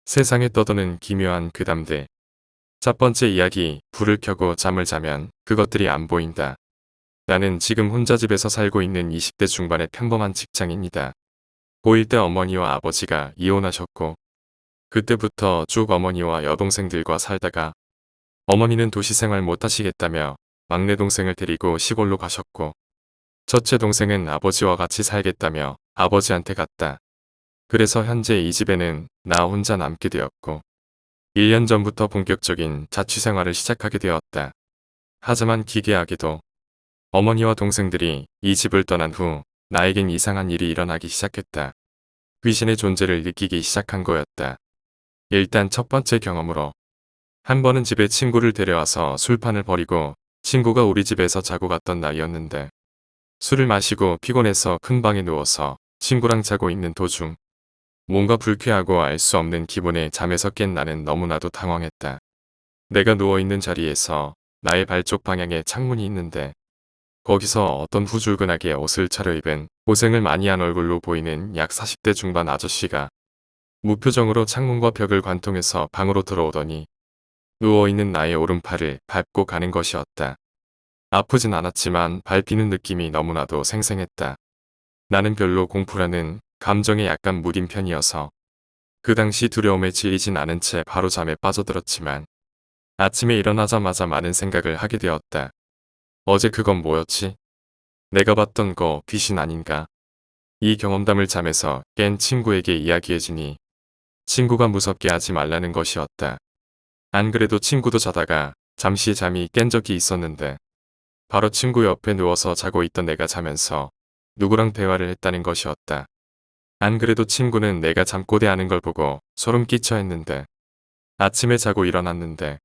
세상에 떠도는 기묘한 괴담들. 첫 번째 이야기, 불을 켜고 잠을 자면 그것들이 안 보인다. 나는 지금 혼자 집에서 살고 있는 20대 중반의 평범한 직장인이다. 고1 때 어머니와 아버지가 이혼하셨고 그때부터 쭉 어머니와 여동생들과 살다가 어머니는 도시 생활 못 하시겠다며 막내 동생을 데리고 시골로 가셨고 첫째 동생은 아버지와 같이 살겠다며 아버지한테 갔다. 그래서 현재 이 집에는 나 혼자 남게 되었고 1년 전부터 본격적인 자취생활을 시작하게 되었다. 하지만 기괴하게도 어머니와 동생들이 이 집을 떠난 후 나에겐 이상한 일이 일어나기 시작했다. 귀신의 존재를 느끼기 시작한 거였다. 일단 첫 번째 경험으로 한 번은 집에 친구를 데려와서 술판을 벌이고 친구가 우리 집에서 자고 갔던 날이었는데 술을 마시고 피곤해서 큰 방에 누워서 친구랑 자고 있는 도중 뭔가 불쾌하고 알 수 없는 기분에 잠에서 깬 나는 너무나도 당황했다. 내가 누워있는 자리에서 나의 발쪽 방향에 창문이 있는데 거기서 어떤 후줄근하게 옷을 차려입은 고생을 많이 한 얼굴로 보이는 약 40대 중반 아저씨가 무표정으로 창문과 벽을 관통해서 방으로 들어오더니 누워있는 나의 오른팔을 밟고 가는 것이었다. 아프진 않았지만 밟히는 느낌이 너무나도 생생했다. 나는 별로 공포라는 감정에 약간 무딘 편이어서 그 당시 두려움에 질리진 않은 채 바로 잠에 빠져들었지만 아침에 일어나자마자 많은 생각을 하게 되었다. 어제 그건 뭐였지? 내가 봤던 거 귀신 아닌가? 이 경험담을 잠에서 깬 친구에게 이야기해주니 친구가 무섭게 하지 말라는 것이었다. 안 그래도 친구도 자다가 잠시 잠이 깬 적이 있었는데 바로 친구 옆에 누워서 자고 있던 내가 자면서 누구랑 대화를 했다는 것이었다. 안 그래도 친구는 내가 잠꼬대하는 걸 보고 소름 끼쳐 했는데 아침에 자고 일어났는데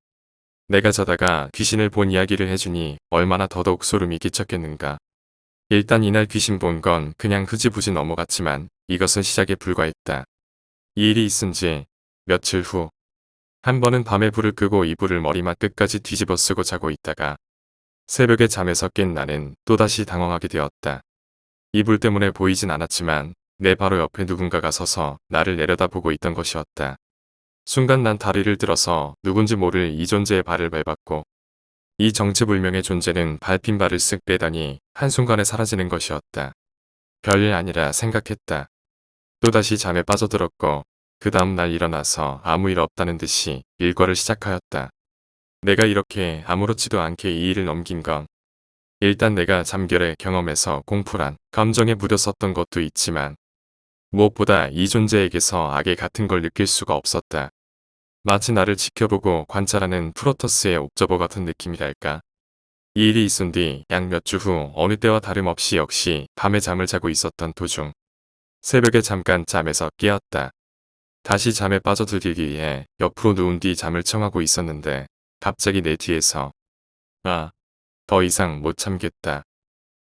내가 자다가 귀신을 본 이야기를 해주니 얼마나 더더욱 소름이 끼쳤겠는가. 일단 이날 귀신 본 건 그냥 흐지부지 넘어갔지만 이것은 시작에 불과했다. 이 일이 있은 지 며칠 후 한 번은 밤에 불을 끄고 이불을 머리맡 끝까지 뒤집어 쓰고 자고 있다가 새벽에 잠에서 깬 나는 또다시 당황하게 되었다. 이불 때문에 보이진 않았지만 내 바로 옆에 누군가가 서서 나를 내려다보고 있던 것이었다. 순간 난 다리를 들어서 누군지 모를 이 존재의 발을 밟았고 이 정체불명의 존재는 밟힌 발을 쓱 빼더니 한순간에 사라지는 것이었다. 별일 아니라 생각했다. 또다시 잠에 빠져들었고 그 다음날 일어나서 아무 일 없다는 듯이 일과를 시작하였다. 내가 이렇게 아무렇지도 않게 이 일을 넘긴 건 일단 내가 잠결에 경험해서 공포란 감정에 묻었었던 것도 있지만 무엇보다 이 존재에게서 악의 같은 걸 느낄 수가 없었다. 마치 나를 지켜보고 관찰하는 프로토스의 옵저버 같은 느낌이랄까. 이 일이 있은 뒤 약 몇 주 후 어느 때와 다름없이 역시 밤에 잠을 자고 있었던 도중 새벽에 잠깐 잠에서 깨었다. 다시 잠에 빠져들기 위해 옆으로 누운 뒤 잠을 청하고 있었는데 갑자기 내 뒤에서 더 이상 못 참겠다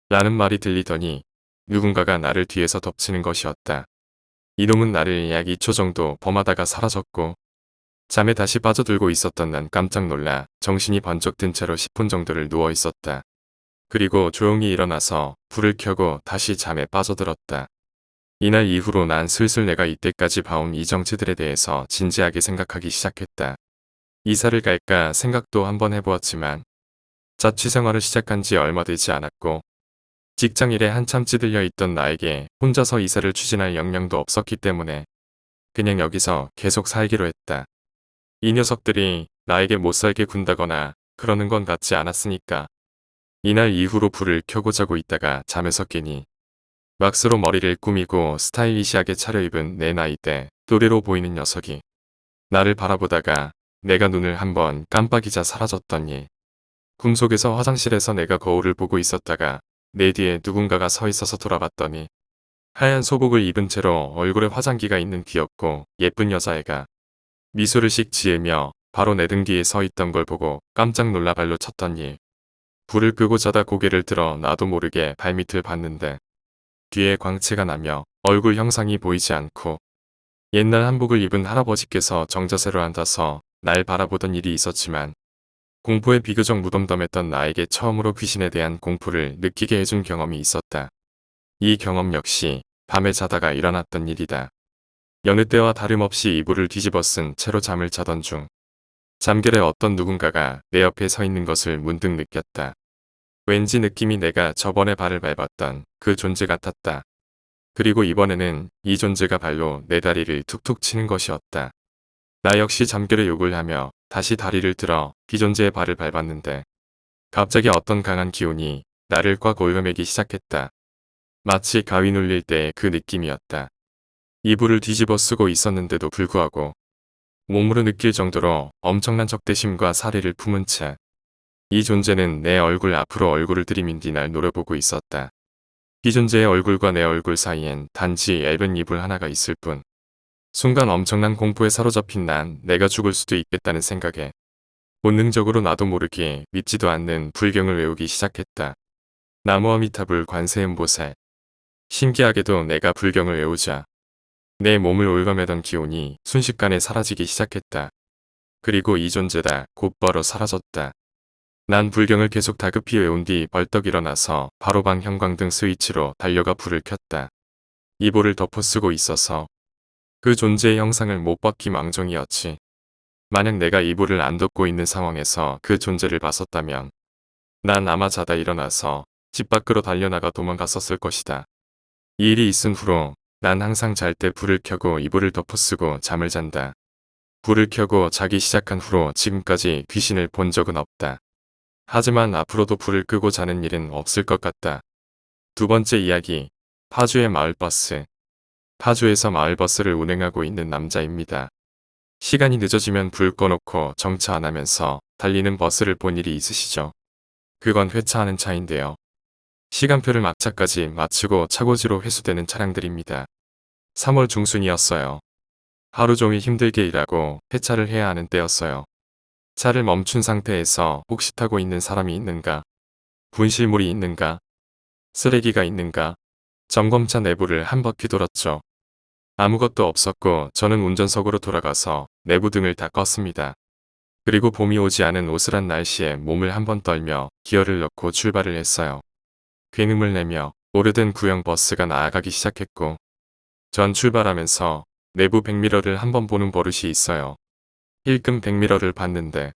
라는 말이 들리더니 누군가가 나를 뒤에서 덮치는 것이었다. 이놈은 나를 약 2초 정도 범하다가 사라졌고 잠에 다시 빠져들고 있었던 난 깜짝 놀라 정신이 번쩍 든 채로 10분 정도를 누워 있었다. 그리고 조용히 일어나서 불을 켜고 다시 잠에 빠져들었다. 이날 이후로 난 슬슬 내가 이때까지 봐온 이 정체들에 대해서 진지하게 생각하기 시작했다. 이사를 갈까 생각도 한번 해보았지만 자취 생활을 시작한 지 얼마 되지 않았고 직장일에 한참 찌들려 있던 나에게 혼자서 이사를 추진할 역량도 없었기 때문에 그냥 여기서 계속 살기로 했다. 이 녀석들이 나에게 못살게 군다거나 그러는 건 같지 않았으니까. 이날 이후로 불을 켜고 자고 있다가 잠에서 깨니 왁스로 머리를 꾸미고 스타일리시하게 차려입은 내 나이대 또래로 보이는 녀석이 나를 바라보다가 내가 눈을 한번 깜빡이자 사라졌던 일. 꿈속에서 화장실에서 내가 거울을 보고 있었다가 내 뒤에 누군가가 서 있어서 돌아봤더니 하얀 소복을 입은 채로 얼굴에 화장기가 있는 귀엽고 예쁜 여자애가 미소를 씩 지으며 바로 내 등 뒤에 서 있던 걸 보고 깜짝 놀라 발로 쳤던 일. 불을 끄고 자다 고개를 들어 나도 모르게 발밑을 봤는데 뒤에 광채가 나며 얼굴 형상이 보이지 않고 옛날 한복을 입은 할아버지께서 정자세로 앉아서 날 바라보던 일이 있었지만 공포에 비교적 무덤덤했던 나에게 처음으로 귀신에 대한 공포를 느끼게 해준 경험이 있었다. 이 경험 역시 밤에 자다가 일어났던 일이다. 여느 때와 다름없이 이불을 뒤집어 쓴 채로 잠을 자던 중 잠결에 어떤 누군가가 내 옆에 서 있는 것을 문득 느꼈다. 왠지 느낌이 내가 저번에 발을 밟았던 그 존재 같았다. 그리고 이번에는 이 존재가 발로 내 다리를 툭툭 치는 것이었다. 나 역시 잠결에 욕을 하며 다시 다리를 들어 비존재의 발을 밟았는데 갑자기 어떤 강한 기운이 나를 꽉 올려매기 시작했다. 마치 가위 눌릴 때의 그 느낌이었다. 이불을 뒤집어 쓰고 있었는데도 불구하고 몸으로 느낄 정도로 엄청난 적대심과 사리를 품은 채 이 존재는 내 얼굴 앞으로 얼굴을 들이민 뒤 날 노려보고 있었다. 이 존재의 얼굴과 내 얼굴 사이엔 단지 얇은 이불 하나가 있을 뿐. 순간 엄청난 공포에 사로잡힌 난 내가 죽을 수도 있겠다는 생각에 본능적으로 나도 모르게 믿지도 않는 불경을 외우기 시작했다. 나무아미타불 관세음보살. 신기하게도 내가 불경을 외우자 내 몸을 올가매던 기운이 순식간에 사라지기 시작했다. 그리고 이 존재다 곧바로 사라졌다. 난 불경을 계속 다급히 외운 뒤 벌떡 일어나서 바로 방 형광등 스위치로 달려가 불을 켰다. 이불을 덮어쓰고 있어서 그 존재의 형상을 못 받기 망정이었지. 만약 내가 이불을 안 덮고 있는 상황에서 그 존재를 봤었다면 난 아마 자다 일어나서 집 밖으로 달려나가 도망갔었을 것이다. 이 일이 있은 후로 난 항상 잘 때 불을 켜고 이불을 덮어쓰고 잠을 잔다. 불을 켜고 자기 시작한 후로 지금까지 귀신을 본 적은 없다. 하지만 앞으로도 불을 끄고 자는 일은 없을 것 같다. 두 번째 이야기, 파주의 마을버스. 파주에서 마을버스를 운행하고 있는 남자입니다. 시간이 늦어지면 불 꺼놓고 정차 안 하면서 달리는 버스를 본 일이 있으시죠? 그건 회차하는 차인데요. 시간표를 막차까지 마치고 차고지로 회수되는 차량들입니다. 3월 중순이었어요. 하루 종일 힘들게 일하고 회차를 해야 하는 때였어요. 차를 멈춘 상태에서 혹시 타고 있는 사람이 있는가? 분실물이 있는가? 쓰레기가 있는가? 점검차 내부를 한 바퀴 돌았죠. 아무것도 없었고 저는 운전석으로 돌아가서 내부 등을 다 껐습니다. 그리고 봄이 오지 않은 오스란 날씨에 몸을 한번 떨며 기어를 넣고 출발을 했어요. 굉음을 내며 오래된 구형 버스가 나아가기 시작했고 전 출발하면서 내부 백미러를 한번 보는 버릇이 있어요. 힐끔 백미러를 봤는데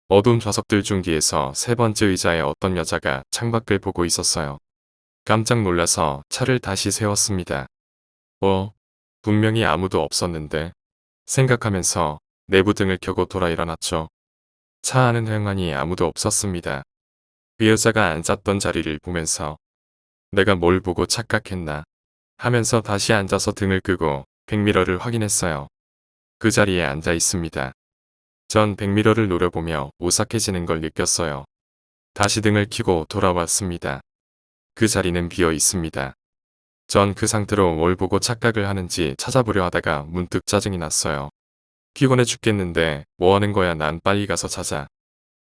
어두운 좌석들 중 뒤에서 세 번째 의자에 어떤 여자가 창밖을 보고 있었어요. 깜짝 놀라서 차를 다시 세웠습니다. 분명히 아무도 없었는데 생각하면서 내부 등을 켜고 돌아 일어났죠. 차 안은 휑하니 아무도 없었습니다. 그 여자가 앉았던 자리를 보면서 내가 뭘 보고 착각했나 하면서 다시 앉아서 등을 끄고 백미러를 확인했어요. 그 자리에 앉아 있습니다. 전 백미러를 노려보며 오싹해지는 걸 느꼈어요. 다시 등을 켜고 돌아왔습니다. 그 자리는 비어 있습니다. 전 그 상태로 뭘 보고 착각을 하는지 찾아보려 하다가 문득 짜증이 났어요. 피곤해 죽겠는데 뭐 하는 거야 난 빨리 가서 자자.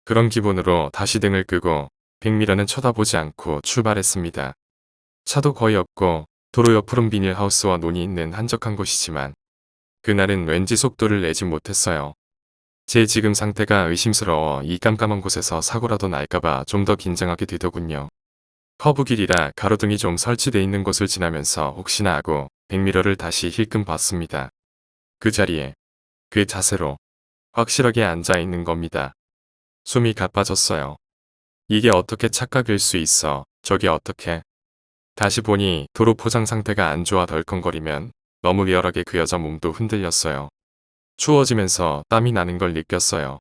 그런 기분으로 다시 등을 끄고 백미러는 쳐다보지 않고 출발했습니다. 차도 거의 없고 도로 옆으론 비닐하우스와 논이 있는 한적한 곳이지만 그날은 왠지 속도를 내지 못했어요. 제 지금 상태가 의심스러워 이 깜깜한 곳에서 사고라도 날까봐 좀 더 긴장하게 되더군요. 커브길이라 가로등이 좀 설치돼 있는 곳을 지나면서 혹시나 하고 백미러를 다시 힐끔 봤습니다. 그 자리에 그 자세로 확실하게 앉아 있는 겁니다. 숨이 가빠졌어요. 이게 어떻게 착각일 수 있어. 저게 어떻게. 다시 보니 도로 포장 상태가 안 좋아 덜컹거리면 너무 리얼하게 그 여자 몸도 흔들렸어요. 추워지면서 땀이 나는 걸 느꼈어요.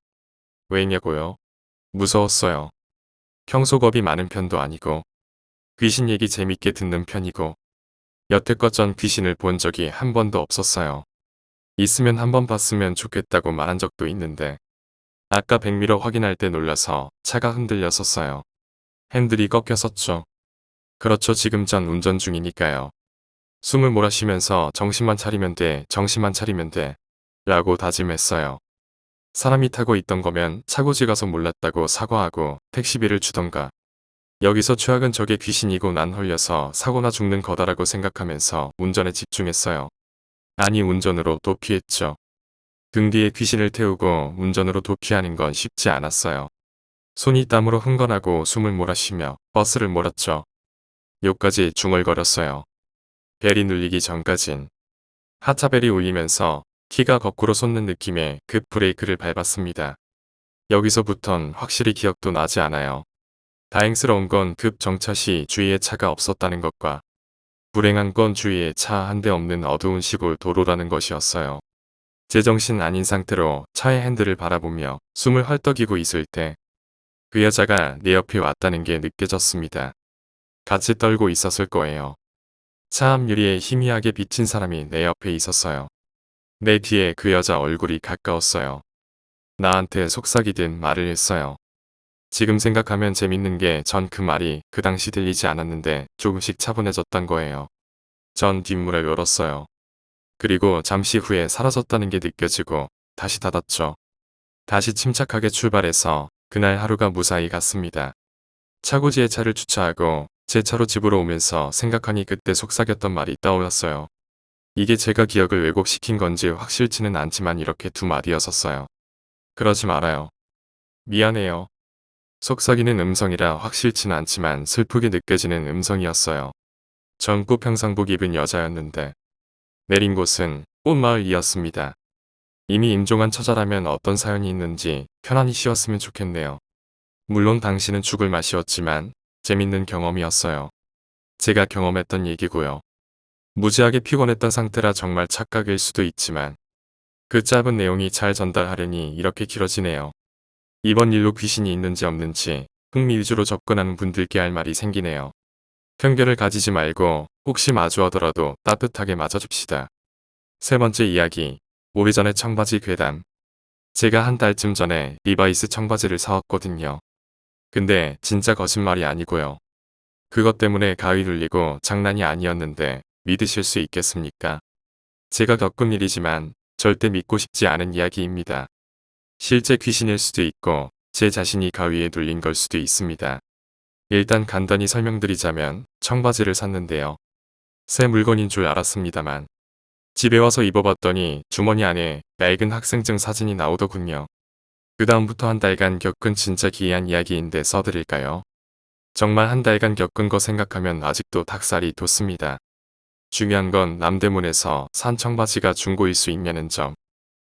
왜냐고요? 무서웠어요. 평소 겁이 많은 편도 아니고 귀신 얘기 재밌게 듣는 편이고 여태껏 전 귀신을 본 적이 한 번도 없었어요. 있으면 한 번 봤으면 좋겠다고 말한 적도 있는데 아까 백미러 확인할 때 놀라서 차가 흔들렸었어요. 핸들이 꺾였었죠. 그렇죠. 지금 전 운전 중이니까요. 숨을 몰아쉬면서 정신만 차리면 돼. 정신만 차리면 돼. 라고 다짐했어요. 사람이 타고 있던 거면 차고지 가서 몰랐다고 사과하고 택시비를 주던가. 여기서 최악은 저게 귀신이고 난 홀려서 사고나 죽는 거다라고 생각하면서 운전에 집중했어요. 아니 운전으로 도피했죠. 등 뒤에 귀신을 태우고 운전으로 도피하는 건 쉽지 않았어요. 손이 땀으로 흥건하고 숨을 몰아쉬며 버스를 몰았죠. 요까지 중얼거렸어요. 벨이 눌리기 전까진 하차벨이 울리면서 키가 거꾸로 솟는 느낌에 급 브레이크를 밟았습니다. 여기서부턴 확실히 기억도 나지 않아요. 다행스러운 건 급 정차 시 주위에 차가 없었다는 것과 불행한 건 주위에 차 한 대 없는 어두운 시골 도로라는 것이었어요. 제정신 아닌 상태로 차의 핸들을 바라보며 숨을 헐떡이고 있을 때 그 여자가 내 옆에 왔다는 게 느껴졌습니다. 같이 떨고 있었을 거예요. 차 앞 유리에 희미하게 비친 사람이 내 옆에 있었어요. 내 뒤에 그 여자 얼굴이 가까웠어요. 나한테 속삭이듯 말을 했어요. 지금 생각하면 재밌는 게 전 그 말이 그 당시 들리지 않았는데 조금씩 차분해졌단 거예요. 전 뒷문을 열었어요. 그리고 잠시 후에 사라졌다는 게 느껴지고 다시 닫았죠. 다시 침착하게 출발해서 그날 하루가 무사히 갔습니다. 차고지에 차를 주차하고 제 차로 집으로 오면서 생각하니 그때 속삭였던 말이 떠올랐어요. 이게 제가 기억을 왜곡시킨 건지 확실치는 않지만 이렇게 두 마디였었어요. 그러지 말아요. 미안해요. 속삭이는 음성이라 확실치는 않지만 슬프게 느껴지는 음성이었어요. 전 꽃평상복 입은 여자였는데 내린 곳은 꽃마을이었습니다. 이미 임종한 처자라면 어떤 사연이 있는지 편안히 쉬었으면 좋겠네요. 물론 당신은 죽을 맛이었지만 재밌는 경험이었어요. 제가 경험했던 얘기고요. 무지하게 피곤했던 상태라 정말 착각일 수도 있지만 그 짧은 내용이 잘 전달하려니 이렇게 길어지네요. 이번 일로 귀신이 있는지 없는지 흥미 위주로 접근하는 분들께 할 말이 생기네요. 편견을 가지지 말고 혹시 마주하더라도 따뜻하게 맞아줍시다. 세 번째 이야기, 오래전에 청바지 괴담. 제가 한 달쯤 전에 리바이스 청바지를 사왔거든요. 근데 진짜 거짓말이 아니고요. 그것 때문에 가위 눌리고 장난이 아니었는데 믿으실 수 있겠습니까? 제가 겪은 일이지만 절대 믿고 싶지 않은 이야기입니다. 실제 귀신일 수도 있고 제 자신이 가위에 눌린 걸 수도 있습니다. 일단 간단히 설명드리자면 청바지를 샀는데요. 새 물건인 줄 알았습니다만 집에 와서 입어봤더니 주머니 안에 낡은 학생증 사진이 나오더군요. 그 다음부터 한 달간 겪은 진짜 기이한 이야기인데 써드릴까요? 정말 한 달간 겪은 거 생각하면 아직도 닭살이 돋습니다. 중요한 건 남대문에서 산 청바지가 중고일 수 있냐는 점.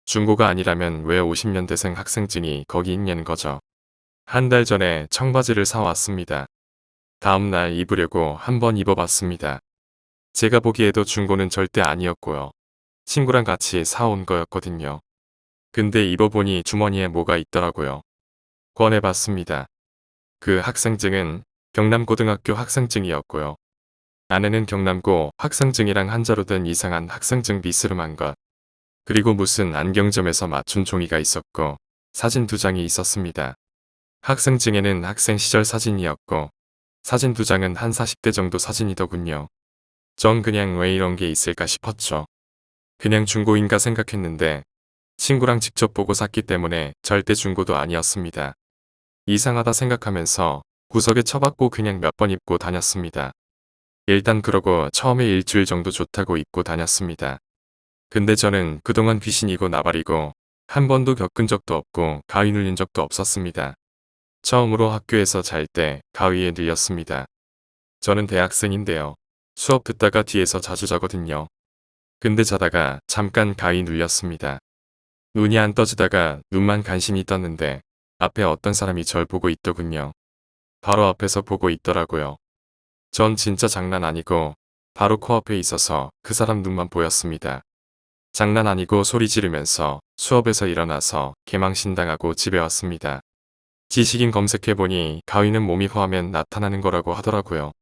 중고가 아니라면 왜 50년대생 학생증이 거기 있냐는 거죠. 한 달 전에 청바지를 사왔습니다. 다음날 입으려고 한번 입어봤습니다. 제가 보기에도 중고는 절대 아니었고요. 친구랑 같이 사온 거였거든요. 근데 입어보니 주머니에 뭐가 있더라고요. 꺼내봤습니다. 그 학생증은 경남고등학교 학생증이었고요. 안에는 경남고 학생증이랑 한자로 된 이상한 학생증 비스름한 것. 그리고 무슨 안경점에서 맞춘 종이가 있었고 사진 2장이 있었습니다. 학생증에는 학생 시절 사진이었고 사진 2장은 한 40대 정도 사진이더군요. 전 그냥 왜 이런 게 있을까 싶었죠. 그냥 중고인가 생각했는데 친구랑 직접 보고 샀기 때문에 절대 중고도 아니었습니다. 이상하다 생각하면서 구석에 처박고 그냥 몇 번 입고 다녔습니다. 일단 그러고 처음에 일주일 정도 좋다고 입고 다녔습니다. 근데 저는 그동안 귀신이고 나발이고 한 번도 겪은 적도 없고 가위 눌린 적도 없었습니다. 처음으로 학교에서 잘 때 가위에 눌렸습니다. 저는 대학생인데요. 수업 듣다가 뒤에서 자주 자거든요. 근데 자다가 잠깐 가위 눌렸습니다. 눈이 안 떠지다가 눈만 간신히 떴는데 앞에 어떤 사람이 절 보고 있더군요. 바로 앞에서 보고 있더라고요. 전 진짜 장난 아니고 바로 코앞에 있어서 그 사람 눈만 보였습니다. 장난 아니고 소리 지르면서 수업에서 일어나서 개망신당하고 집에 왔습니다. 지식인 검색해보니 가위는 몸이 허하면 나타나는 거라고 하더라고요.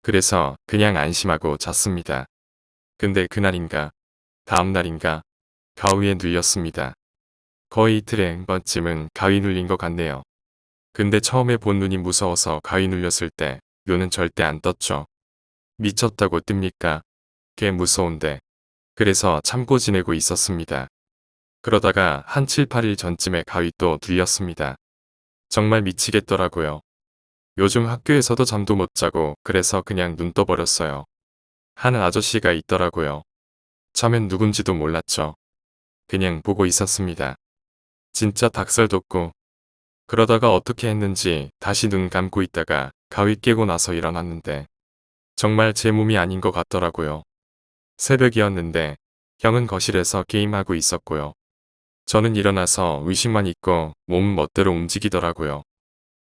그래서 그냥 안심하고 잤습니다. 근데 그날인가 다음날인가 가위에 눌렸습니다. 거의 이틀에 한 번쯤은 가위 눌린 것 같네요. 근데 처음에 본 눈이 무서워서 가위 눌렸을 때 눈은 절대 안 떴죠. 미쳤다고 뜹니까? 꽤 무서운데. 그래서 참고 지내고 있었습니다. 그러다가 한 7, 8일 전쯤에 가위 또 눌렸습니다. 정말 미치겠더라고요. 요즘 학교에서도 잠도 못 자고 그래서 그냥 눈 떠버렸어요. 하는 아저씨가 있더라고요. 처음엔 누군지도 몰랐죠. 그냥 보고 있었습니다. 진짜 닭살 돋고 그러다가 어떻게 했는지 다시 눈 감고 있다가 가위 깨고 나서 일어났는데 정말 제 몸이 아닌 것 같더라고요. 새벽이었는데 형은 거실에서 게임하고 있었고요. 저는 일어나서 의식만 있고 몸은 멋대로 움직이더라고요.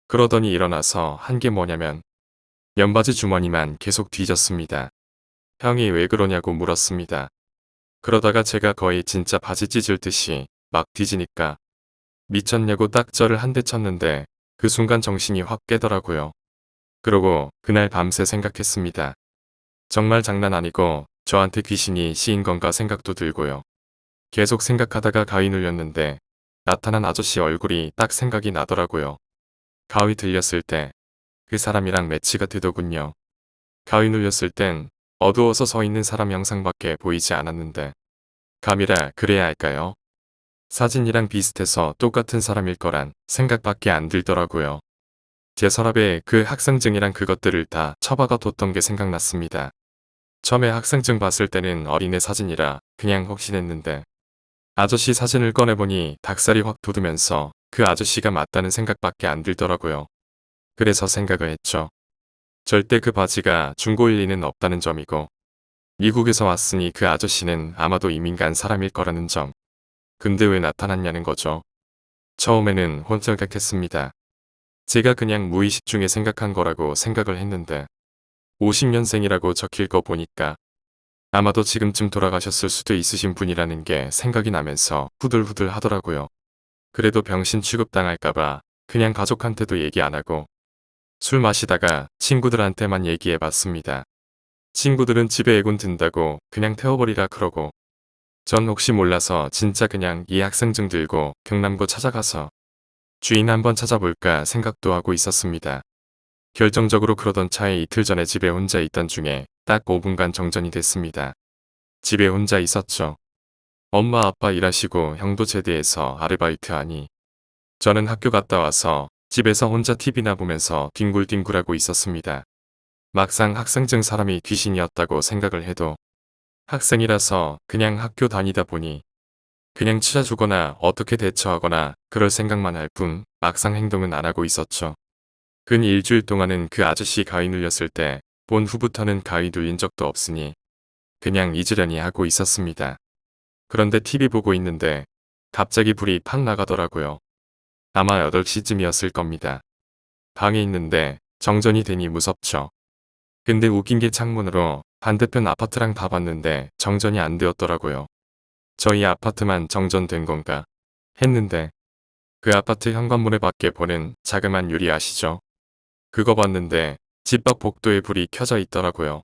그러더니 일어나서 한 게 뭐냐면 면바지 주머니만 계속 뒤졌습니다. 형이 왜 그러냐고 물었습니다. 그러다가 제가 거의 진짜 바지 찢을 듯이 막 뒤지니까 미쳤냐고 딱 저를 한 대 쳤는데 그 순간 정신이 확 깨더라고요. 그러고 그날 밤새 생각했습니다. 정말 장난 아니고 저한테 귀신이 씌인 건가 생각도 들고요. 계속 생각하다가 가위 눌렸는데 나타난 아저씨 얼굴이 딱 생각이 나더라고요. 가위 들렸을 때 그 사람이랑 매치가 되더군요. 가위 눌렸을 땐 어두워서 서 있는 사람 형상밖에 보이지 않았는데 감이라 그래야 할까요? 사진이랑 비슷해서 똑같은 사람일 거란 생각밖에 안 들더라고요. 제 서랍에 그 학생증이랑 그것들을 다 처박아 뒀던 게 생각났습니다. 처음에 학생증 봤을 때는 어린애 사진이라 그냥 확신했는데 아저씨 사진을 꺼내보니 닭살이 확 돋으면서 그 아저씨가 맞다는 생각밖에 안 들더라고요. 그래서 생각을 했죠. 절대 그 바지가 중고일 리는 없다는 점이고 미국에서 왔으니 그 아저씨는 아마도 이민 간 사람일 거라는 점. 근데 왜 나타났냐는 거죠. 처음에는 혼절각했습니다. 제가 그냥 무의식 중에 생각한 거라고 생각을 했는데 50년생이라고 적힐 거 보니까 아마도 지금쯤 돌아가셨을 수도 있으신 분이라는 게 생각이 나면서 후들후들 하더라고요. 그래도 병신 취급당할까봐 그냥 가족한테도 얘기 안 하고 술 마시다가 친구들한테만 얘기해 봤습니다. 친구들은 집에 애군 든다고 그냥 태워버리라 그러고 전 혹시 몰라서 진짜 그냥 이 학생증 들고 경남고 찾아가서 주인 한번 찾아볼까 생각도 하고 있었습니다. 결정적으로 그러던 차에 이틀 전에 집에 혼자 있던 중에 딱 5분간 정전이 됐습니다. 집에 혼자 있었죠. 엄마 아빠 일하시고 형도 제대해서 아르바이트하니 저는 학교 갔다 와서 집에서 혼자 TV나 보면서 뒹굴뒹굴하고 있었습니다. 막상 학생증 사람이 귀신이었다고 생각을 해도 학생이라서 그냥 학교 다니다 보니 그냥 찾아주거나 어떻게 대처하거나 그럴 생각만 할 뿐 막상 행동은 안 하고 있었죠. 근 일주일 동안은 그 아저씨 가위 눌렸을 때 본 후부터는 가위 눌린 적도 없으니 그냥 잊으려니 하고 있었습니다. 그런데 TV 보고 있는데 갑자기 불이 팍 나가더라고요. 아마 8시쯤이었을 겁니다. 방에 있는데 정전이 되니 무섭죠. 근데 웃긴 게 창문으로 반대편 아파트랑 다 봤는데 정전이 안 되었더라고요. 저희 아파트만 정전된 건가 했는데 그 아파트 현관문에 밖에 보는 자그만 유리 아시죠? 그거 봤는데 집 밖 복도에 불이 켜져 있더라고요.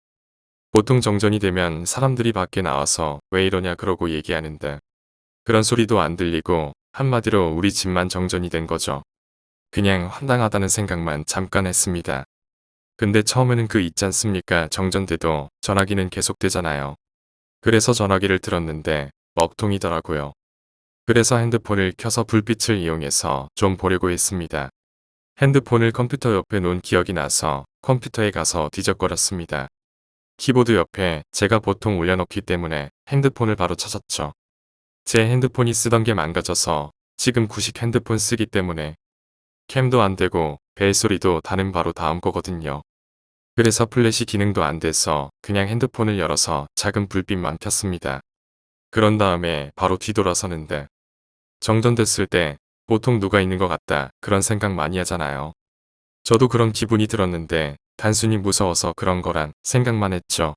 보통 정전이 되면 사람들이 밖에 나와서 왜 이러냐 그러고 얘기하는데 그런 소리도 안 들리고 한마디로 우리 집만 정전이 된 거죠. 그냥 황당하다는 생각만 잠깐 했습니다. 근데 처음에는 그 있지 않습니까? 정전돼도 전화기는 계속되잖아요. 그래서 전화기를 들었는데 먹통이더라고요. 그래서 핸드폰을 켜서 불빛을 이용해서 좀 보려고 했습니다. 핸드폰을 컴퓨터 옆에 놓은 기억이 나서 컴퓨터에 가서 뒤적거렸습니다. 키보드 옆에 제가 보통 올려놓기 때문에 핸드폰을 바로 찾았죠. 제 핸드폰이 쓰던 게 망가져서 지금 구식 핸드폰 쓰기 때문에 캠도 안 되고 벨소리도 다는 바로 다음 거거든요. 그래서 플래시 기능도 안 돼서 그냥 핸드폰을 열어서 작은 불빛만 켰습니다. 그런 다음에 바로 뒤돌아서는데 정전됐을 때 보통 누가 있는 것 같다 그런 생각 많이 하잖아요. 저도 그런 기분이 들었는데 단순히 무서워서 그런 거란 생각만 했죠.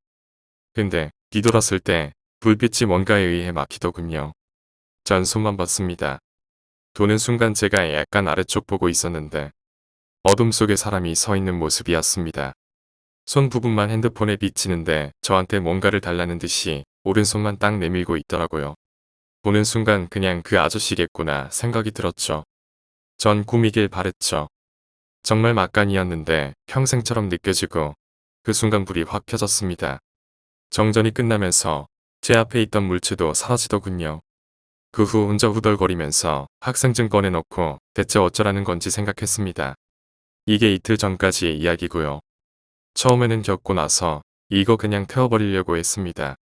근데 뒤돌았을 때 불빛이 뭔가에 의해 막히더군요. 전 손만 봤습니다. 도는 순간 제가 약간 아래쪽 보고 있었는데 어둠 속에 사람이 서 있는 모습이었습니다. 손 부분만 핸드폰에 비치는데 저한테 뭔가를 달라는 듯이 오른손만 딱 내밀고 있더라고요. 보는 순간 그냥 그 아저씨겠구나 생각이 들었죠. 전 꿈이길 바랬죠. 정말 막간이었는데 평생처럼 느껴지고 그 순간 불이 확 켜졌습니다. 정전이 끝나면서 제 앞에 있던 물체도 사라지더군요. 그 후 혼자 후덜거리면서 학생증 꺼내놓고 대체 어쩌라는 건지 생각했습니다. 이게 이틀 전까지의 이야기고요. 처음에는 겪고 나서 이거 그냥 태워버리려고 했습니다.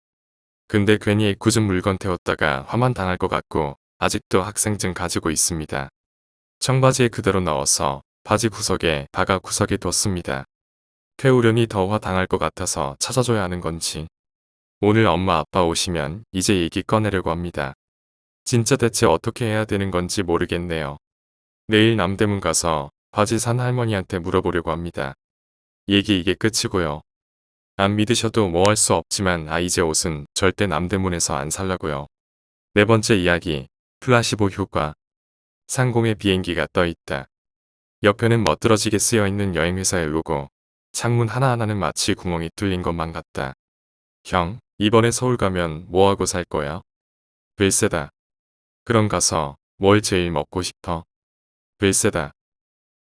근데 괜히 애꿎은 물건 태웠다가 화만 당할 것 같고 아직도 학생증 가지고 있습니다. 청바지에 그대로 넣어서 바지 구석에 박아 구석에 뒀습니다. 태우려니 더 화 당할 것 같아서 찾아줘야 하는 건지 오늘 엄마 아빠 오시면 이제 얘기 꺼내려고 합니다. 진짜 대체 어떻게 해야 되는 건지 모르겠네요. 내일 남대문 가서 바지 산 할머니한테 물어보려고 합니다. 얘기 이게 끝이고요. 안 믿으셔도 뭐 할 수 없지만 이제 옷은 절대 남대문에서 안 살라고요. 네 번째 이야기, 플라시보 효과. 상공에 비행기가 떠 있다. 옆에는 멋들어지게 쓰여있는 여행회사의 로고. 창문 하나하나는 마치 구멍이 뚫린 것만 같다. 형, 이번에 서울 가면 뭐하고 살 거야? 글쎄다. 그럼 가서 뭘 제일 먹고 싶어? 글쎄다.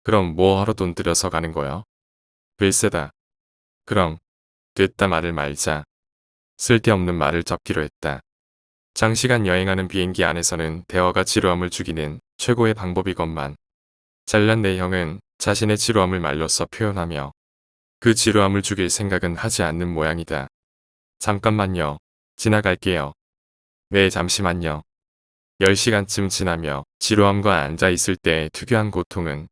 그럼 뭐 하러 돈 들여서 가는 거야? 글쎄다. 그럼 됐다 말을 말자. 쓸데없는 말을 접기로 했다. 장시간 여행하는 비행기 안에서는 대화가 지루함을 죽이는 최고의 방법이건만. 잘난 내 형은 자신의 지루함을 말로써 표현하며 그 지루함을 죽일 생각은 하지 않는 모양이다. 잠깐만요. 지나갈게요. 네, 잠시만요. 10시간쯤 지나며 지루함과 앉아있을 때의 특유한 고통은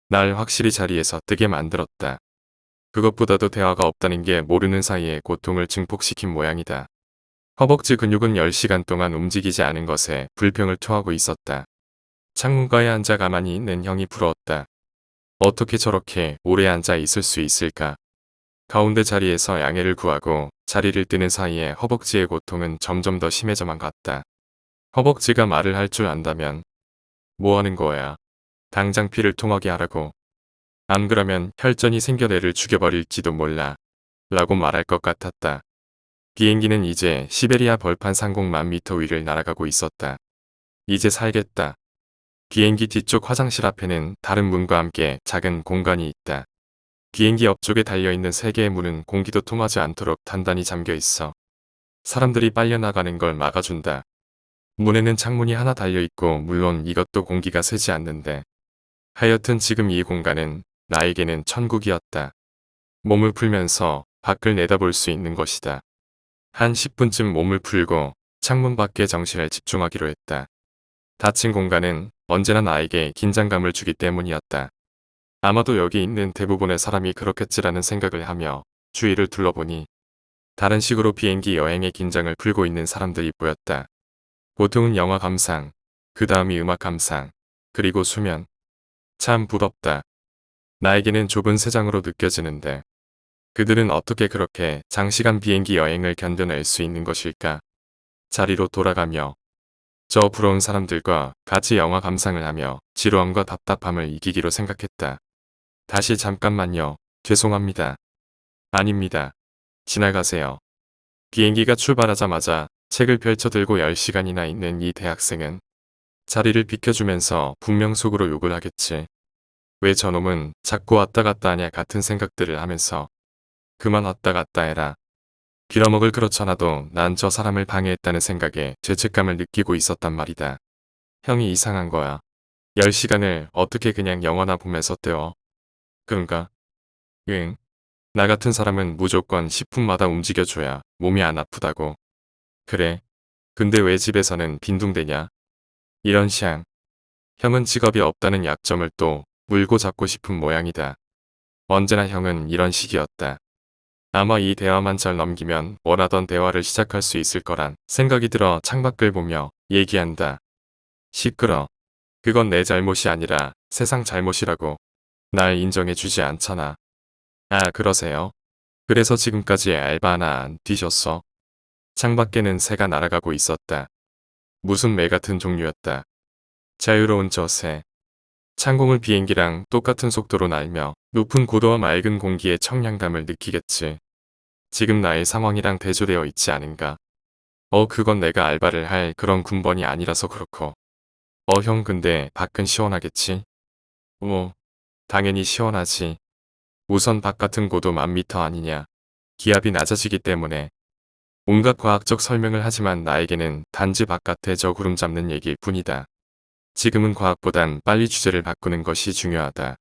날 확실히 자리에서 뜨게 만들었다. 그것보다도 대화가 없다는 게 모르는 사이에 고통을 증폭시킨 모양이다. 허벅지 근육은 10시간 동안 움직이지 않은 것에 불평을 토하고 있었다. 창문가에 앉아 가만히 있는 형이 부러웠다. 어떻게 저렇게 오래 앉아 있을 수 있을까? 가운데 자리에서 양해를 구하고 자리를 뜨는 사이에 허벅지의 고통은 점점 더 심해져만 갔다. 허벅지가 말을 할 줄 안다면 뭐 하는 거야? 당장 피를 통하게 하라고. 안 그러면 혈전이 생겨 내를 죽여버릴지도 몰라. 라고 말할 것 같았다. 비행기는 이제 시베리아 벌판 상공 10,000m 위를 날아가고 있었다. 이제 살겠다. 비행기 뒤쪽 화장실 앞에는 다른 문과 함께 작은 공간이 있다. 비행기 옆쪽에 달려있는 3개의 문은 공기도 통하지 않도록 단단히 잠겨 있어. 사람들이 빨려나가는 걸 막아준다. 문에는 창문이 하나 달려있고 물론 이것도 공기가 새지 않는데. 하여튼 지금 이 공간은 나에게는 천국이었다. 몸을 풀면서 밖을 내다볼 수 있는 것이다. 한 10분쯤 몸을 풀고 창문 밖에 정신을 집중하기로 했다. 닫힌 공간은 언제나 나에게 긴장감을 주기 때문이었다. 아마도 여기 있는 대부분의 사람이 그렇겠지라는 생각을 하며 주위를 둘러보니 다른 식으로 비행기 여행의 긴장을 풀고 있는 사람들이 보였다. 보통은 영화 감상, 그 다음이 음악 감상, 그리고 수면. 참 부럽다. 나에게는 좁은 세상으로 느껴지는데 그들은 어떻게 그렇게 장시간 비행기 여행을 견뎌낼 수 있는 것일까? 자리로 돌아가며 저 부러운 사람들과 같이 영화 감상을 하며 지루함과 답답함을 이기기로 생각했다. 다시 잠깐만요. 죄송합니다. 아닙니다. 지나가세요. 비행기가 출발하자마자 책을 펼쳐들고 10시간이나 있는 이 대학생은 자리를 비켜주면서 분명 속으로 욕을 하겠지. 왜 저놈은 자꾸 왔다 갔다 하냐 같은 생각들을 하면서 그만 왔다 갔다 해라. 빌어먹을 그렇잖아도 난 저 사람을 방해했다는 생각에 죄책감을 느끼고 있었단 말이다. 형이 이상한 거야. 10시간을 어떻게 그냥 영화나 보면서 때워. 그런가? 응. 나 같은 사람은 무조건 10분마다 움직여줘야 몸이 안 아프다고. 그래. 근데 왜 집에서는 빈둥대냐? 이런 샹. 형은 직업이 없다는 약점을 또 물고 잡고 싶은 모양이다. 언제나 형은 이런 식이었다. 아마 이 대화만 잘 넘기면 원하던 대화를 시작할 수 있을 거란 생각이 들어 창밖을 보며 얘기한다. 시끄러. 그건 내 잘못이 아니라 세상 잘못이라고. 날 인정해주지 않잖아. 아, 그러세요? 그래서 지금까지 알바 하나 안 뛰셨어? 창밖에는 새가 날아가고 있었다. 무슨 매 같은 종류였다. 자유로운 저 새. 창공을 비행기랑 똑같은 속도로 날며 높은 고도와 맑은 공기의 청량감을 느끼겠지. 지금 나의 상황이랑 대조되어 있지 않은가? 그건 내가 알바를 할 그런 군번이 아니라서 그렇고. 형 근데 밖은 시원하겠지? 당연히 시원하지. 우선 바깥은 고도 10,000m 아니냐. 기압이 낮아지기 때문에. 온갖 과학적 설명을 하지만 나에게는 단지 바깥에 저 구름 잡는 얘기일 뿐이다. 지금은 과학보단 빨리 주제를 바꾸는 것이 중요하다.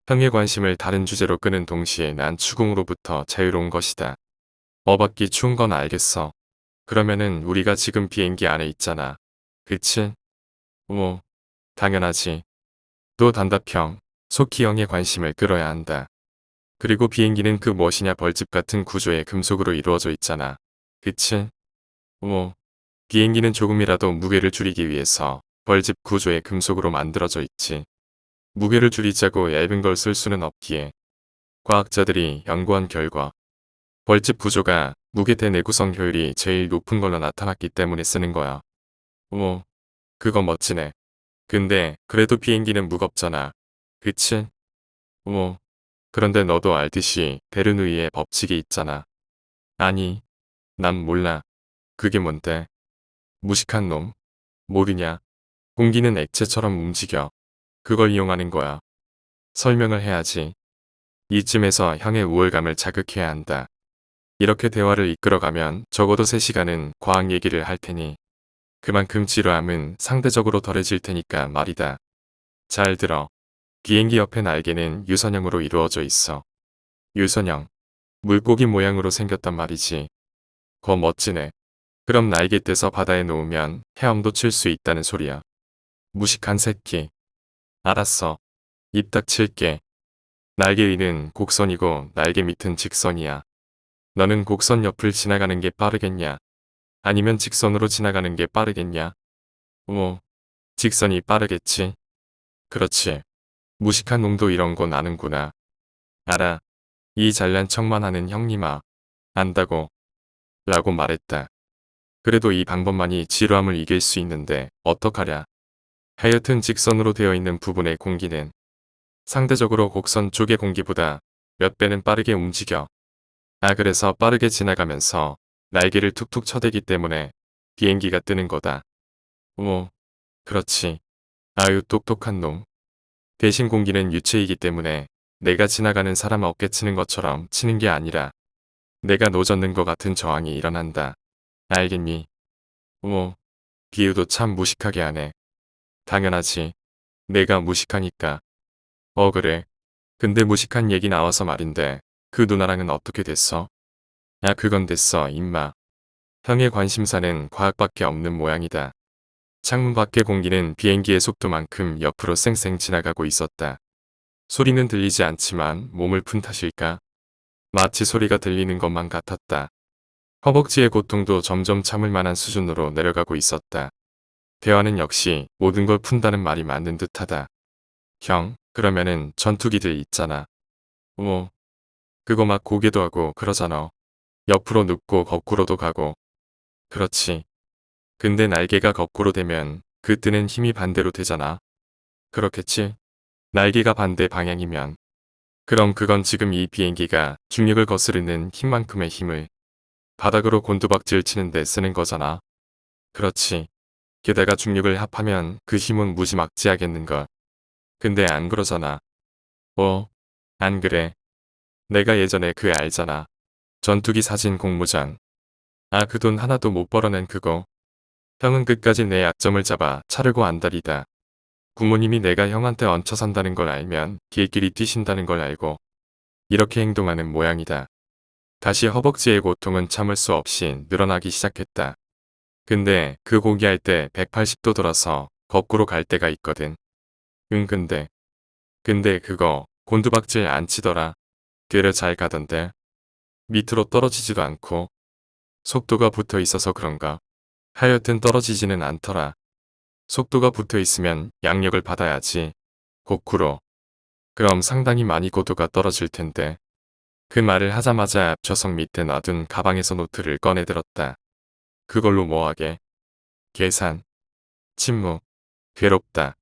형의 관심을 다른 주제로 끄는 동시에 난 추궁으로부터 자유로운 것이다. 밖이 추운 건 알겠어. 그러면은 우리가 지금 비행기 안에 있잖아. 그치? 당연하지. 또 단답형, 속히 형의 관심을 끌어야 한다. 그리고 비행기는 그 무엇이냐 벌집 같은 구조의 금속으로 이루어져 있잖아. 그치? 뭐, 비행기는 조금이라도 무게를 줄이기 위해서 벌집 구조의 금속으로 만들어져 있지. 무게를 줄이자고 얇은 걸 쓸 수는 없기에 과학자들이 연구한 결과 벌집 구조가 무게 대 내구성 효율이 제일 높은 걸로 나타났기 때문에 쓰는 거야. 뭐, 그거 멋지네. 근데 그래도 비행기는 무겁잖아. 그치? 뭐, 그런데 너도 알듯이 베르누이의 법칙이 있잖아. 아니, 난 몰라. 그게 뭔데? 무식한 놈. 모르냐? 공기는 액체처럼 움직여. 그걸 이용하는 거야. 설명을 해야지. 이쯤에서 형의 우월감을 자극해야 한다. 이렇게 대화를 이끌어가면 적어도 3시간은 과학 얘기를 할 테니 그만큼 지루함은 상대적으로 덜해질 테니까 말이다. 잘 들어. 비행기 옆에 날개는 유선형으로 이루어져 있어. 유선형. 물고기 모양으로 생겼단 말이지. 거 멋지네. 그럼 날개 떼서 바다에 놓으면 헤엄도 칠 수 있다는 소리야. 무식한 새끼. 알았어. 입 닥칠게. 날개 위는 곡선이고 날개 밑은 직선이야. 너는 곡선 옆을 지나가는 게 빠르겠냐? 아니면 직선으로 지나가는 게 빠르겠냐? 뭐, 직선이 빠르겠지. 그렇지. 무식한 놈도 이런 건 아는구나. 알아. 이 잘난 척만 하는 형님아. 안다고. 라고 말했다. 그래도 이 방법만이 지루함을 이길 수 있는데 어떡하랴. 하여튼 직선으로 되어 있는 부분의 공기는 상대적으로 곡선 쪽의 공기보다 몇 배는 빠르게 움직여. 그래서 빠르게 지나가면서 날개를 툭툭 쳐대기 때문에 비행기가 뜨는 거다. 뭐, 그렇지. 아유 똑똑한 놈. 대신 공기는 유체이기 때문에 내가 지나가는 사람 어깨 치는 것처럼 치는 게 아니라 내가 노젓는 것 같은 저항이 일어난다. 알겠니? 뭐, 비유도 참 무식하게 하네. 당연하지. 내가 무식하니까. 그래. 근데 무식한 얘기 나와서 말인데 그 누나랑은 어떻게 됐어? 그건 됐어 임마. 형의 관심사는 과학밖에 없는 모양이다. 창문 밖의 공기는 비행기의 속도만큼 옆으로 쌩쌩 지나가고 있었다. 소리는 들리지 않지만 몸을 푼 탓일까? 마치 소리가 들리는 것만 같았다. 허벅지의 고통도 점점 참을 만한 수준으로 내려가고 있었다. 대화는 역시 모든 걸 푼다는 말이 맞는 듯하다. 형, 그러면은 전투기들 있잖아. 뭐, 그거 막 고개도 하고 그러잖아. 옆으로 눕고 거꾸로도 가고. 그렇지. 근데 날개가 거꾸로 되면 그 뜨는 힘이 반대로 되잖아. 그렇겠지? 날개가 반대 방향이면. 그럼 그건 지금 이 비행기가 중력을 거스르는 힘만큼의 힘을 바닥으로 곤두박질 치는데 쓰는 거잖아. 그렇지. 게다가 중력을 합하면 그 힘은 무지막지하겠는걸. 근데 안 그러잖아. 안 그래. 내가 예전에 그 알잖아. 전투기 사진 공모전. 그 돈 하나도 못 벌어낸 그거. 형은 끝까지 내 약점을 잡아 차르고 안달이다. 부모님이 내가 형한테 얹혀 산다는 걸 알면 길길이 뛰신다는 걸 알고 이렇게 행동하는 모양이다. 다시 허벅지의 고통은 참을 수 없이 늘어나기 시작했다. 근데 그 고기할 때 180도 돌아서 거꾸로 갈 때가 있거든. 근데 그거 곤두박질 안 치더라. 되려 잘 가던데. 밑으로 떨어지지도 않고 속도가 붙어 있어서 그런가. 하여튼 떨어지지는 않더라. 속도가 붙어 있으면 양력을 받아야지. 거꾸로. 그럼 상당히 많이 고도가 떨어질 텐데. 그 말을 하자마자 앞좌석 밑에 놔둔 가방에서 노트를 꺼내들었다. 그걸로 뭐하게? 계산. 침묵. 괴롭다.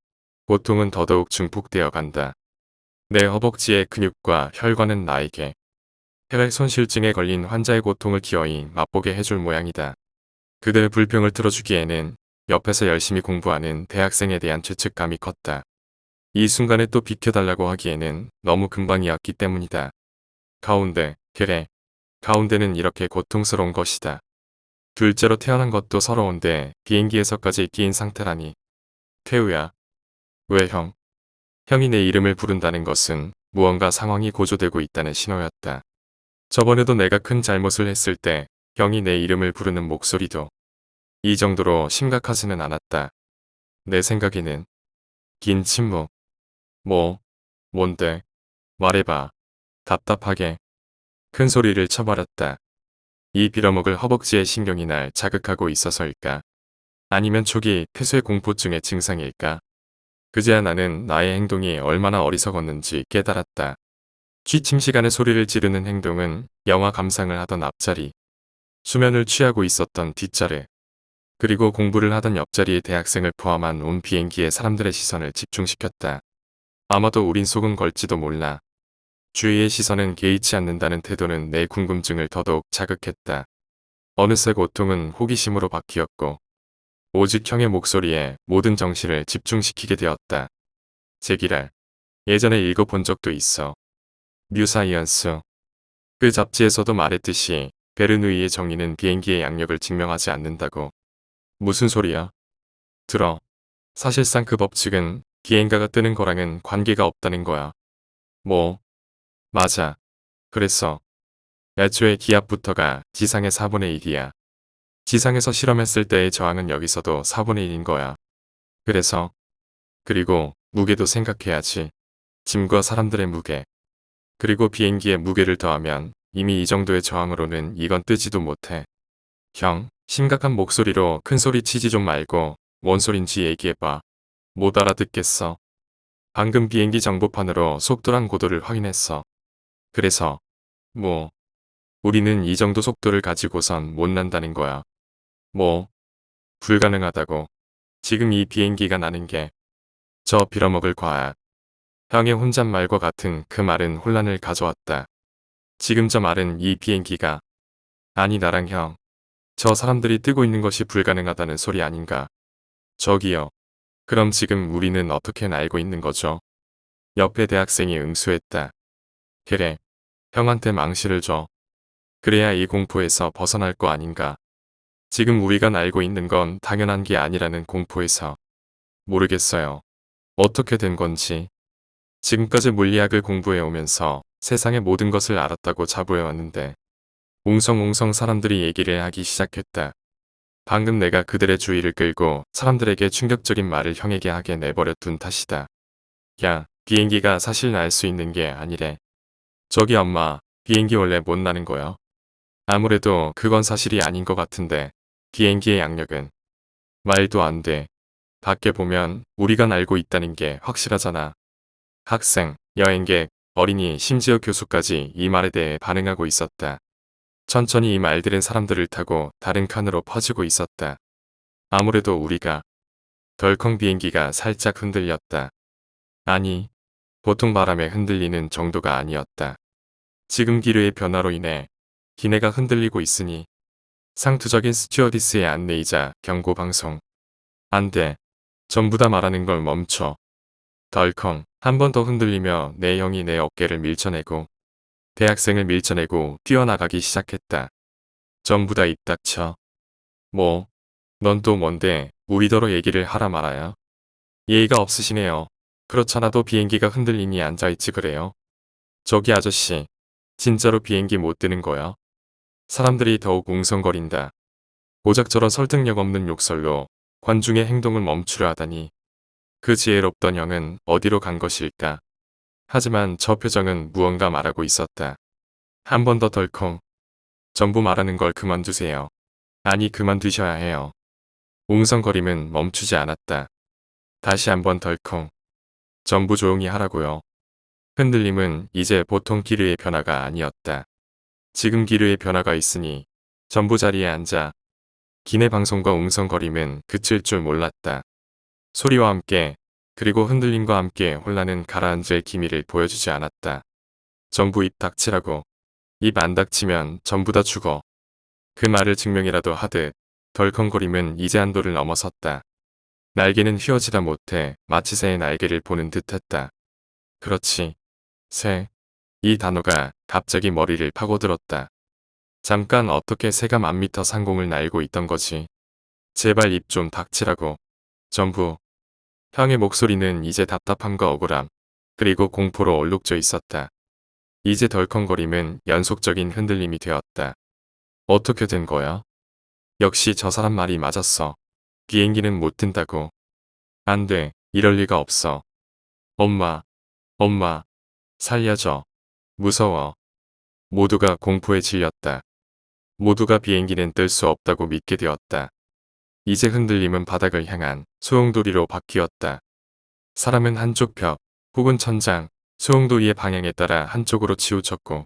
고통은 더더욱 증폭되어 간다. 내 허벅지의 근육과 혈관은 나에게 혈액손실증에 걸린 환자의 고통을 기어이 맛보게 해줄 모양이다. 그들의 불평을 들어주기에는 옆에서 열심히 공부하는 대학생에 대한 죄책감이 컸다. 이 순간에 또 비켜달라고 하기에는 너무 금방이었기 때문이다. 가운데, 그래. 가운데는 이렇게 고통스러운 것이다. 둘째로 태어난 것도 서러운데 비행기에서까지 끼인 상태라니. 태우야. 왜 형? 형이 내 이름을 부른다는 것은 무언가 상황이 고조되고 있다는 신호였다. 저번에도 내가 큰 잘못을 했을 때 형이 내 이름을 부르는 목소리도 이 정도로 심각하지는 않았다. 내 생각에는. 긴 침묵. 뭔데? 말해봐. 답답하게. 큰 소리를 쳐버렸다. 이 빌어먹을 허벅지의 신경이 날 자극하고 있어서일까? 아니면 초기 폐쇄 공포증의 증상일까? 그제야 나는 나의 행동이 얼마나 어리석었는지 깨달았다. 취침 시간에 소리를 지르는 행동은 영화 감상을 하던 앞자리, 수면을 취하고 있었던 뒷자리, 그리고 공부를 하던 옆자리의 대학생을 포함한 온 비행기의 사람들의 시선을 집중시켰다. 아마도 우린 속은 걸지도 몰라. 주위의 시선은 개의치 않는다는 태도는 내 궁금증을 더더욱 자극했다. 어느새 고통은 호기심으로 바뀌었고 오직 형의 목소리에 모든 정신을 집중시키게 되었다. 제기랄. 예전에 읽어본 적도 있어. 뉴사이언스. 그 잡지에서도 말했듯이 베르누이의 정의는 비행기의 양력을 증명하지 않는다고. 무슨 소리야? 들어. 사실상 그 법칙은 비행가가 뜨는 거랑은 관계가 없다는 거야. 뭐? 맞아. 그랬어. 애초에 기압부터가 지상의 4분의 1이야. 지상에서 실험했을 때의 저항은 여기서도 4분의 1인 거야. 그래서 그리고 무게도 생각해야지. 짐과 사람들의 무게. 그리고 비행기의 무게를 더하면 이미 이 정도의 저항으로는 이건 뜨지도 못해. 형, 심각한 목소리로 큰 소리 치지 좀 말고 뭔 소린지 얘기해봐. 못 알아듣겠어. 방금 비행기 정보판으로 속도랑 고도를 확인했어. 그래서 뭐 우리는 이 정도 속도를 가지고선 못 난다는 거야. 뭐 불가능하다고. 지금 이 비행기가 나는 게 저 빌어먹을 과학. 형의 혼잣말과 같은 그 말은 혼란을 가져왔다. 지금 저 말은 이 비행기가 아니 나랑 형. 저 사람들이 뜨고 있는 것이 불가능하다는 소리 아닌가. 저기요. 그럼 지금 우리는 어떻게 날고 있는 거죠? 옆에 대학생이 응수했다. 그래. 형한테 망치를 줘. 그래야 이 공포에서 벗어날 거 아닌가. 지금 우리가 날고 있는 건 당연한 게 아니라는 공포에서. 모르겠어요. 어떻게 된 건지. 지금까지 물리학을 공부해 오면서 세상의 모든 것을 알았다고 자부해 왔는데 웅성웅성 사람들이 얘기를 하기 시작했다. 방금 내가 그들의 주의를 끌고 사람들에게 충격적인 말을 형에게 하게 내버려 둔 탓이다. 야, 비행기가 사실 날 수 있는 게 아니래. 저기 엄마, 비행기 원래 못 나는 거야. 아무래도 그건 사실이 아닌 것 같은데 비행기의 양력은 말도 안 돼. 밖에 보면 우리가 날고 있다는 게 확실하잖아. 학생, 여행객, 어린이, 심지어 교수까지 이 말에 대해 반응하고 있었다. 천천히 이 말들은 사람들을 타고 다른 칸으로 퍼지고 있었다. 아무래도 우리가 덜컹 비행기가 살짝 흔들렸다. 아니, 보통 바람에 흔들리는 정도가 아니었다. 지금 기류의 변화로 인해 기내가 흔들리고 있으니 상투적인 스튜어디스의 안내이자 경고 방송. 안 돼. 전부 다 말하는 걸 멈춰. 덜컹 한 번 더 흔들리며 내 형이 내 어깨를 밀쳐내고 대학생을 밀쳐내고 뛰어나가기 시작했다. 전부 다 입 닥쳐. 뭐, 넌 또 뭔데 우리더러 얘기를 하라 말아야. 예의가 없으시네요. 그렇잖아도 비행기가 흔들리니 앉아있지 그래요. 저기 아저씨, 진짜로 비행기 못 뜨는 거야? 사람들이 더욱 웅성거린다. 고작 저런 설득력 없는 욕설로 관중의 행동을 멈추려 하다니. 그 지혜롭던 형은 어디로 간 것일까? 하지만 저 표정은 무언가 말하고 있었다. 한 번 더 덜컹. 전부 말하는 걸 그만두세요. 아니 그만두셔야 해요. 웅성거림은 멈추지 않았다. 다시 한 번 덜컹. 전부 조용히 하라고요. 흔들림은 이제 보통 기류의 변화가 아니었다. 지금 기류의 변화가 있으니 전부 자리에 앉아. 기내 방송과 웅성거림은 그칠 줄 몰랐다. 소리와 함께 그리고 흔들림과 함께 혼란은 가라앉을 기미를 보여주지 않았다. 전부 입 닥치라고. 입 안 닥치면 전부 다 죽어. 그 말을 증명이라도 하듯 덜컹거림은 이제 한도를 넘어섰다. 날개는 휘어지다 못해 마치 새의 날개를 보는 듯했다. 그렇지. 새. 이 단어가 갑자기 머리를 파고들었다. 잠깐 어떻게 새가 1000m 상공을 날고 있던 거지. 제발 입 좀 닥치라고. 전부. 형의 목소리는 이제 답답함과 억울함, 그리고 공포로 얼룩져 있었다. 이제 덜컹거림은 연속적인 흔들림이 되었다. 어떻게 된 거야? 역시 저 사람 말이 맞았어. 비행기는 못 뜬다고. 안 돼. 이럴 리가 없어. 엄마. 엄마. 살려줘. 무서워. 모두가 공포에 질렸다. 모두가 비행기는 뜰 수 없다고 믿게 되었다. 이제 흔들림은 바닥을 향한 소용돌이로 바뀌었다. 사람은 한쪽 벽 혹은 천장, 소용돌이의 방향에 따라 한쪽으로 치우쳤고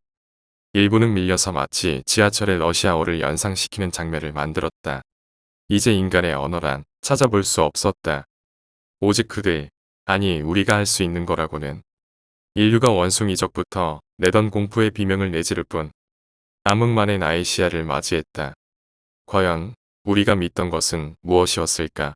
일부는 밀려서 마치 지하철의 러시아어를 연상시키는 장면을 만들었다. 이제 인간의 언어란 찾아볼 수 없었다. 오직 그들, 아니 우리가 할 수 있는 거라고는. 인류가 원숭이적부터 내던 공포의 비명을 내지를 뿐 암흑만의 나의 시야를 맞이했다. 과연 우리가 믿던 것은 무엇이었을까?